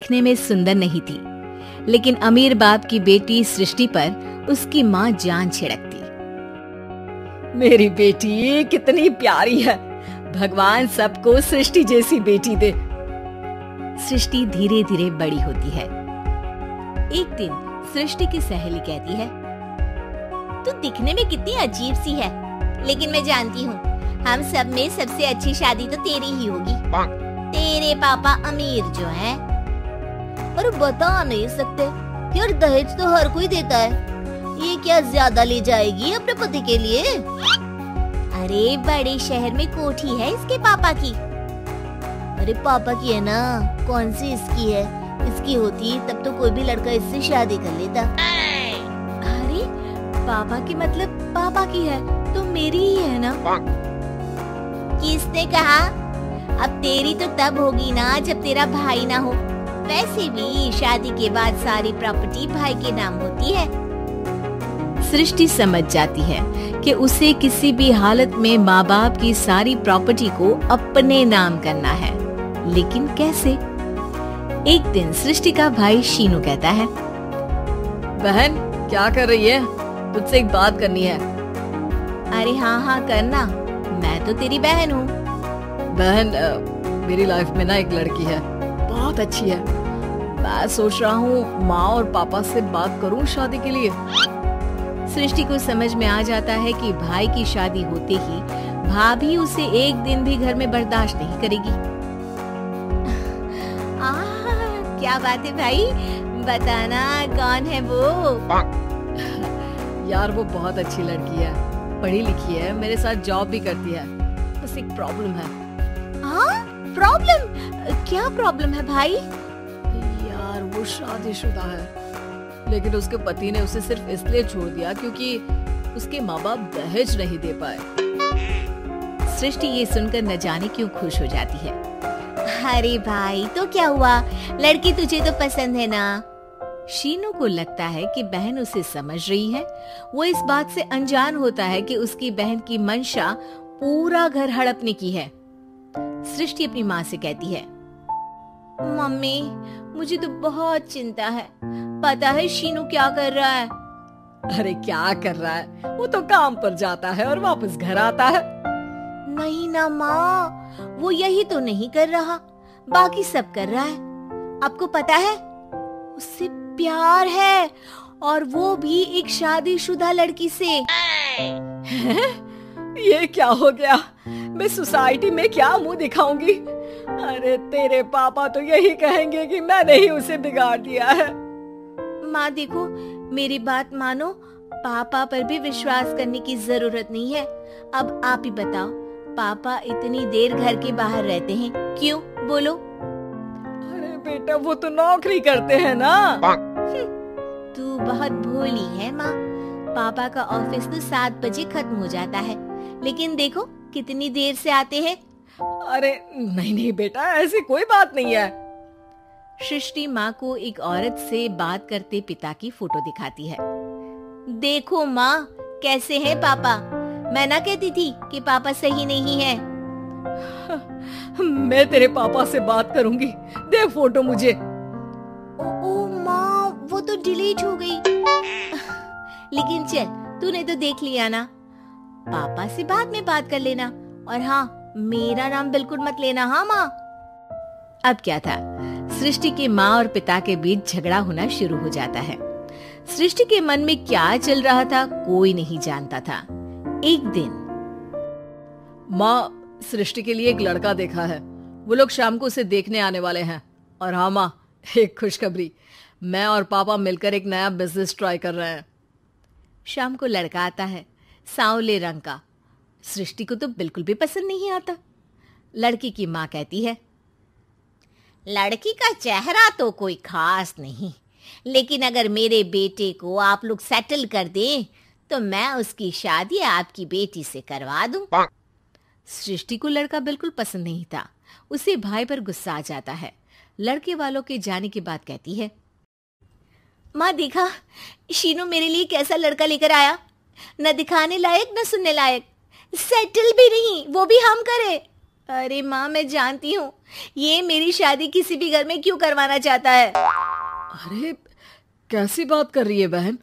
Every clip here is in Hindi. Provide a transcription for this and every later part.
दिखने में सुंदर नहीं थी, लेकिन अमीर बाप की बेटी सृष्टि पर उसकी माँ जान छिड़कती। मेरी बेटी कितनी प्यारी है, भगवान सबको सृष्टि जैसी बेटी दे। सृष्टि धीरे धीरे बड़ी होती है। एक दिन सृष्टि की सहेली कहती है, तू दिखने में कितनी अजीब सी है, लेकिन मैं जानती हूँ हम सब में सबसे अच्छी शादी तो तेरी ही होगी। तेरे पापा अमीर जो हैं, और बता नहीं सकते यार, दहेज तो हर कोई देता है, ये क्या ज्यादा ले जाएगी अपने पति के लिए? अरे बड़े शहर में कोठी है इसके पापा की। अरे पापा की है ना, कौन सी इसकी है? इसकी होती तब तो कोई भी लड़का इससे शादी कर लेता। अरे पापा की मतलब पापा की है तो मेरी ही है ना? किसने कहा? अब तेरी तो तब होगी ना जब तेरा भाई ना हो। वैसे भी शादी के बाद सारी प्रॉपर्टी भाई के नाम होती है। सृष्टि समझ जाती है कि उसे किसी भी हालत में माँ बाप की सारी प्रॉपर्टी को अपने नाम करना है, लेकिन कैसे? एक दिन सृष्टि का भाई शीनू कहता है, बहन क्या कर रही है? तुझसे एक बात करनी है। अरे हाँ करना, मैं तो तेरी बहन हूँ। बहन मेरी लाइफ में ना एक लड़की है, बहुत अच्छी है। मैं सोच रहा हूँ माँ और पापा से बात करूँ शादी के लिए। सृष्टि को समझ में आ जाता है कि भाई की शादी होते ही भाभी उसे एक दिन भी घर में बर्दाश्त नहीं करेगी। क्या बात है भाई, बताना कौन है वो? यार वो बहुत अच्छी लड़की है, पढ़ी लिखी है, मेरे साथ जॉब भी करती है। बस एक प्रॉब्लम है। हाँ प्रॉब्लम? क्या प्रॉब्लम है भाई? यार वो शादीशुदा है, लेकिन उसके पति ने उसे सिर्फ इसलिए छोड़ दिया क्योंकि उसके माँ बाप दहेज नहीं दे पाए। सृष्टि ये सुनकर न जाने क्यों खुश हो जाती है। अरे भाई तो क्या हुआ, लड़की तुझे तो पसंद है ना? शीनू को लगता है कि बहन उसे समझ रही है। वो इस बात से अनजान होता है कि उसकी बहन की मंशा पूरा घर हड़पने की है। सृष्टि अपनी माँ से कहती है, मम्मी मुझे तो बहुत चिंता है, पता है शीनू क्या कर रहा है? अरे क्या कर रहा है, वो तो काम पर जाता है और वापस घर आता है। नहीं ना माँ, वो यही तो नहीं कर रहा, बाकी सब कर रहा है। आपको पता है उससे प्यार है, और वो भी एक शादीशुदा लड़की से। ये क्या हो गया, मैं सोसाइटी में क्या मुंह दिखाऊंगी? अरे तेरे पापा तो यही कहेंगे कि मैंने ही उसे बिगाड़ दिया है। माँ देखो, मेरी बात मानो, पापा पर भी विश्वास करने की जरूरत नहीं है। अब आप ही बताओ, पापा इतनी देर घर के बाहर रहते हैं क्यों? बोलो। अरे बेटा वो तो नौकरी करते हैं ना। तू बहुत भोली है माँ, पापा का ऑफिस तो 7 बजे खत्म हो जाता है, लेकिन देखो कितनी देर से आते हैं। अरे नहीं बेटा, ऐसी कोई बात नहीं है। सृष्टि माँ को एक औरत से बात करते पिता की फोटो दिखाती है। देखो माँ कैसे हैं पापा, मैं ना कहती थी कि पापा सही नहीं है। मैं तेरे पापा से बात करूंगी, दे फोटो मुझे। ओ माँ, वो तो डिलीट हो गई। लेकिन चल, तूने तो देख लिया ना, पापा से बाद में बात कर लेना, और हाँ मेरा नाम बिल्कुल मत लेना। हाँ माँ। अब क्या था, सृष्टि के माँ और पिता के बीच झगड़ा होना शुरू हो जाता है। सृष्टि के मन में क्या चल रहा था कोई नहीं जानता था। एक दिन, माँ सृष्टि के लिए एक लड़का देखा है, वो लोग शाम को उसे देखने आने वाले हैं। और हाँ माँ, एक खुशखबरी, मैं और पापा मिलकर एक नया बिजनेस ट्राई कर रहे हैं। शाम को लड़का आता है, सांवले रंग का। सृष्टि को तो बिल्कुल भी पसंद नहीं आता। लड़की की माँ कहती है, लड़की का चेहरा तो कोई खास नहीं, लेकिन अगर मेरे बेटे को आप लोग सेटल कर दें तो मैं उसकी शादी आपकी बेटी से करवा दूं। सृष्टि को लड़का बिल्कुल पसंद नहीं था। उसे भाई पर गुस्सा आ जाता है। लड़के वालों के जाने के बाद कहती है, माँ देखा शीनू मेरे लिए कैसा लड़का लेकर आया, न दिखाने लायक न सुनने लायक, सेटल भी नहीं, वो भी हम करे। अरे माँ, मैं जानती हूँ ये मेरी शादी किसी भी घर में क्यों करवाना चाहता है। अरे कैसी बात कर रही है बहन,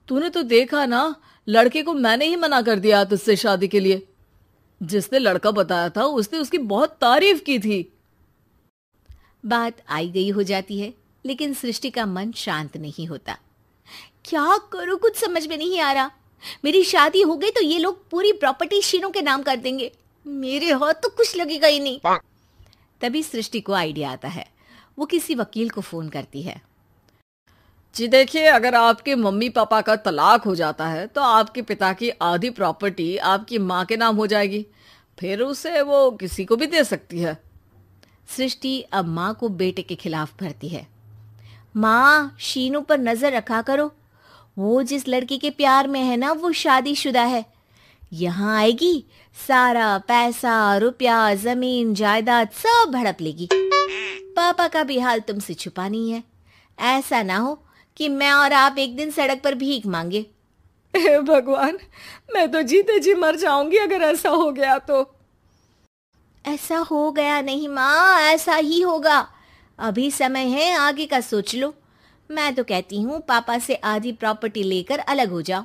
तूने तो देखा ना, लड़के को मैंने ही मना कर दिया तुझसे शादी के लिए। जिसने लड़का बताया था उसने उसकी बहुत तारीफ की थी। बात आई गई हो जाती है, लेकिन सृष्टि का मन शांत नहीं होता। क्या करूँ, कुछ समझ में नहीं आ रहा। मेरी शादी हो गई तो ये लोग पूरी प्रॉपर्टी शीनू के नाम कर देंगे, मेरे हाथ तो कुछ लगेगा ही नहीं। तभी सृष्टि को आइडिया आता है। वो किसी वकील को फोन करती है। जी देखिए, अगर आपके मम्मी पापा का तलाक हो जाता है तो आपके पिता की आधी प्रॉपर्टी आपकी माँ के नाम हो जाएगी, फिर उसे वो किसी को भी दे सकती है। सृष्टि अब माँ को बेटे के खिलाफ भरती है। माँ, शीनू पर नजर रखा करो, वो जिस लड़की के प्यार में है ना, वो शादीशुदा है। यहाँ आएगी, सारा पैसा, रुपया, जमीन, जायदाद सब हड़प लेगी। पापा का भी हाल तुमसे छुपा नहीं है। ऐसा ना हो कि मैं और आप एक दिन सड़क पर भीख मांगे। हे भगवान, मैं तो जीते जी मर जाऊंगी अगर ऐसा हो गया तो। ऐसा हो गया नहीं माँ, ऐसा ही होगा। अभी समय है, आगे का सोच लो। मैं तो कहती हूँ पापा से आधी प्रॉपर्टी लेकर अलग हो जाओ।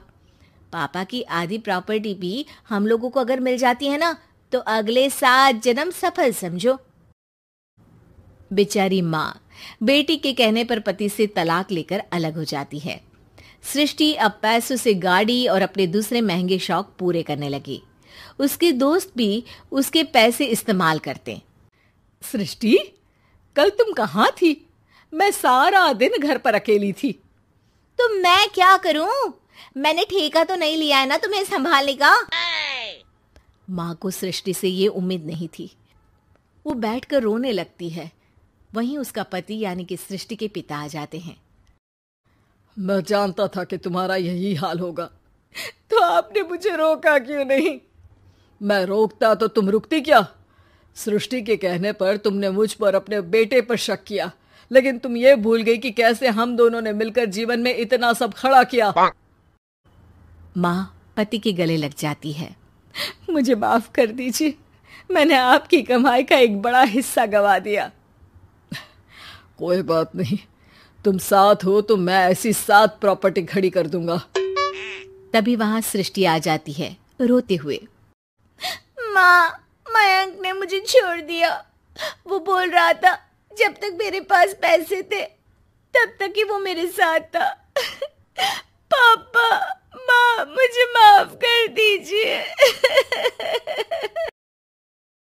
पापा की आधी प्रॉपर्टी भी हम लोगों को अगर मिल जाती है ना, तो अगले 7 जन्म सफल समझो। बेचारी माँ बेटी के कहने पर पति से तलाक लेकर अलग हो जाती है। सृष्टि अब पैसों से गाड़ी और अपने दूसरे महंगे शौक पूरे करने लगी। उसके दोस्त भी उसके पैसे इस्तेमाल करते। सृष्टि, कल तुम कहाँ थी? मैं सारा दिन घर पर अकेली थी। तो मैं क्या करूं? मैंने ठेका तो नहीं लिया है ना तुम्हें संभालने का। माँ को सृष्टि से ये उम्मीद नहीं थी। वो बैठकर रोने लगती है। वहीं उसका पति यानी कि सृष्टि के पिता आ जाते हैं। मैं जानता था कि तुम्हारा यही हाल होगा, तो आपने मुझे रोका क्यों नहीं? मैं रोकता तो तुम रुकती क्या? सृष्टि के कहने पर तुमने मुझ पर अपने बेटे पर शक किया, लेकिन तुम ये भूल गई कि कैसे हम दोनों ने मिलकर जीवन में इतना सब खड़ा किया। माँ पति के गले लग जाती है। मुझे माफ कर दीजिए, मैंने आपकी कमाई का एक बड़ा हिस्सा गवा दिया। कोई बात नहीं, तुम साथ हो तो मैं ऐसी 7 प्रॉपर्टी खड़ी कर दूंगा। तभी वहां सृष्टि आ जाती है रोते हुए। माँ, मयंक ने मुझे छोड़ दिया। वो बोल रहा था जब तक मेरे पास पैसे थे तब तक ही वो मेरे साथ था। पापा, माँ, मुझे माफ कर दीजिए।